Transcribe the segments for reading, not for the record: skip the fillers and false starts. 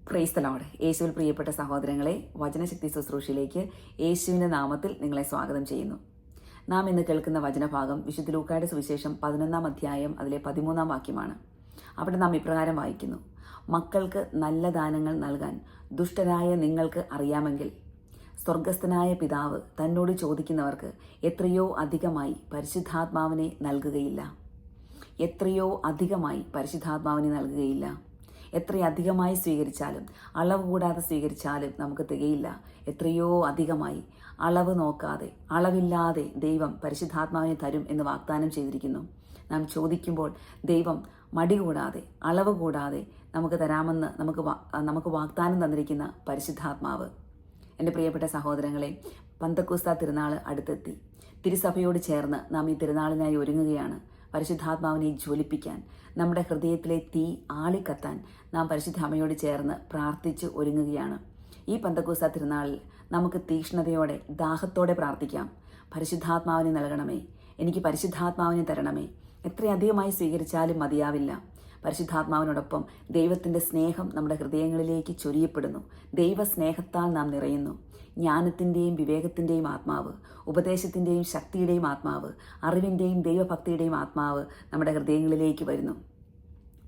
Praise the Lord. യേശുവിൽ പ്രിയപ്പെട്ട സഹോദരങ്ങളെ, വചനശക്തി ശുശ്രൂഷയിലേക്ക് യേശുവിൻ്റെ നാമത്തിൽ നിങ്ങളെ സ്വാഗതം ചെയ്യുന്നു. നാം ഇന്ന് കേൾക്കുന്ന വചനഭാഗം വിശുദ്ധ ലൂക്കായുടെ സുവിശേഷം 11-ാം അധ്യായം അതിലെ 13-ാം വാക്യമാണ്. അവിടെ നാം ഇപ്രകാരം വായിക്കുന്നു: മക്കൾക്ക് നല്ല ദാനങ്ങൾ നൽകാൻ ദുഷ്ടരായ നിങ്ങൾക്ക് അറിയാമെങ്കിൽ സ്വർഗസ്ഥനായ പിതാവ് തന്നോട് ചോദിക്കുന്നവർക്ക് എത്രയോ അധികമായി പരിശുദ്ധാത്മാവിനെ നൽകുകയില്ല. എത്രയോ അധികമായി പരിശുദ്ധാത്മാവിനെ നൽകുകയില്ല. എത്രയധികമായി സ്വീകരിച്ചാലും, അളവ് കൂടാതെ സ്വീകരിച്ചാലും നമുക്ക് തികയില്ല. എത്രയോ അധികമായി, അളവ് നോക്കാതെ, അളവില്ലാതെ ദൈവം പരിശുദ്ധാത്മാവിനെ തരും എന്ന് വാഗ്ദാനം ചെയ്തിരിക്കുന്നു. നാം ചോദിക്കുമ്പോൾ ദൈവം മടി കൂടാതെ, അളവ് കൂടാതെ നമുക്ക് തരാമെന്ന് നമുക്ക് വാഗ്ദാനം തന്നിരിക്കുന്ന പരിശുദ്ധാത്മാവ്. എൻ്റെ പ്രിയപ്പെട്ട സഹോദരങ്ങളെ, പന്തക്കോസ്ത തിരുനാൾ അടുത്തെത്തി. തിരുസഭയോട് ചേർന്ന് നാം ഈ തിരുനാളിനായി ഒരുങ്ങുകയാണ്. പരിശുദ്ധാത്മാവിനെ ജ്വലിപ്പിക്കാൻ, നമ്മുടെ ഹൃദയത്തിലെ തീ ആളിക്കത്താൻ നാം പരിശുദ്ധ അമ്മയോട് ചേർന്ന് പ്രാർത്ഥിച്ച് ഒരുങ്ങുകയാണ്. ഈ പന്തക്കോസ്ത തിരുനാളിൽ നമുക്ക് തീക്ഷ്ണതയോടെ, ദാഹത്തോടെ പ്രാർത്ഥിക്കാം. പരിശുദ്ധാത്മാവിനെ നൽകണമേ, എനിക്ക് പരിശുദ്ധാത്മാവിനെ തരണമേ. എത്രയധികമായി സ്വീകരിച്ചാലും മതിയാവില്ല. പരിശുദ്ധാത്മാവിനോടൊപ്പം ദൈവത്തിൻ്റെ സ്നേഹം നമ്മുടെ ഹൃദയങ്ങളിലേക്ക് ചൊരിയപ്പെടുന്നു. ദൈവസ്നേഹത്താൽ നാം നിറയുന്നു. ജ്ഞാനത്തിൻ്റെയും വിവേകത്തിൻ്റെയും ആത്മാവ്, ഉപദേശത്തിൻ്റെയും ശക്തിയുടെയും ആത്മാവ്, അറിവിൻ്റെയും ദൈവഭക്തിയുടെയും ആത്മാവ് നമ്മുടെ ഹൃദയങ്ങളിലേക്ക് വരുന്നു.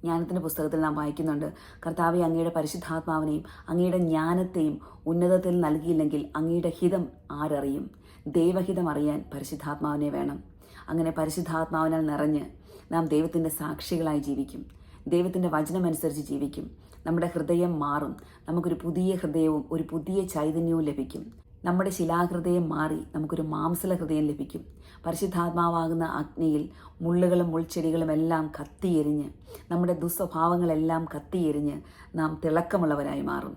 ജ്ഞാനത്തിൻ്റെ പുസ്തകത്തിൽ നാം വായിക്കുന്നുണ്ട്: കർത്താവെ, അങ്ങയുടെ പരിശുദ്ധാത്മാവിനെയും അങ്ങയുടെ ജ്ഞാനത്തെയും ഉന്നതത്തിൽ നൽകിയില്ലെങ്കിൽ അങ്ങയുടെ ഹിതം ആരറിയും? ദൈവഹിതം അറിയാൻ പരിശുദ്ധാത്മാവിനെ വേണം. അങ്ങനെ പരിശുദ്ധാത്മാവിനാൽ നിറഞ്ഞ് നാം ദൈവത്തിൻ്റെ സാക്ഷികളായി ജീവിക്കും. ദൈവത്തിൻ്റെ വചനമനുസരിച്ച് ജീവിക്കും. നമ്മുടെ ഹൃദയം മാറും. നമുക്കൊരു പുതിയ ഹൃദയവും ഒരു പുതിയ ചൈതന്യവും ലഭിക്കും. നമ്മുടെ ശിലാഹൃദയം മാറി നമുക്കൊരു മാംസല ഹൃദയം ലഭിക്കും. പരിശുദ്ധാത്മാവാകുന്ന അഗ്നിയിൽ മുള്ളുകളും മുൾച്ചെടികളും എല്ലാം കത്തിയെരിഞ്ഞ്, നമ്മുടെ ദുസ്വഭാവങ്ങളെല്ലാം കത്തിയെരിഞ്ഞ് നാം തിളക്കമുള്ളവരായി മാറും.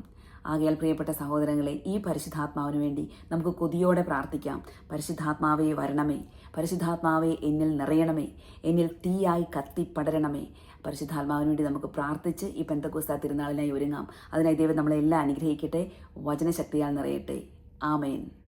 ആകയാൽ പ്രിയപ്പെട്ട സഹോദരങ്ങളെ, ഈ പരിശുദ്ധാത്മാവിന് വേണ്ടി നമുക്ക് കൊതിയോടെ പ്രാർത്ഥിക്കാം. പരിശുദ്ധാത്മാവേ വരണമേ, പരിശുദ്ധാത്മാവേ എന്നിൽ നിറയണമേ, എന്നിൽ തീയായി കത്തിപ്പടരണമേ. പരിശുദ്ധാത്മാവിന് വേണ്ടി നമുക്ക് പ്രാർത്ഥിച്ച് ഈ പെന്തക്കോസ്ത തിരുനാളിനായി ഒരുങ്ങാം. അതിനായി ദൈവം നമ്മളെല്ലാം അനുഗ്രഹിക്കട്ടെ. വചനശക്തിയാൽ നിറയട്ടെ. ആമേൻ.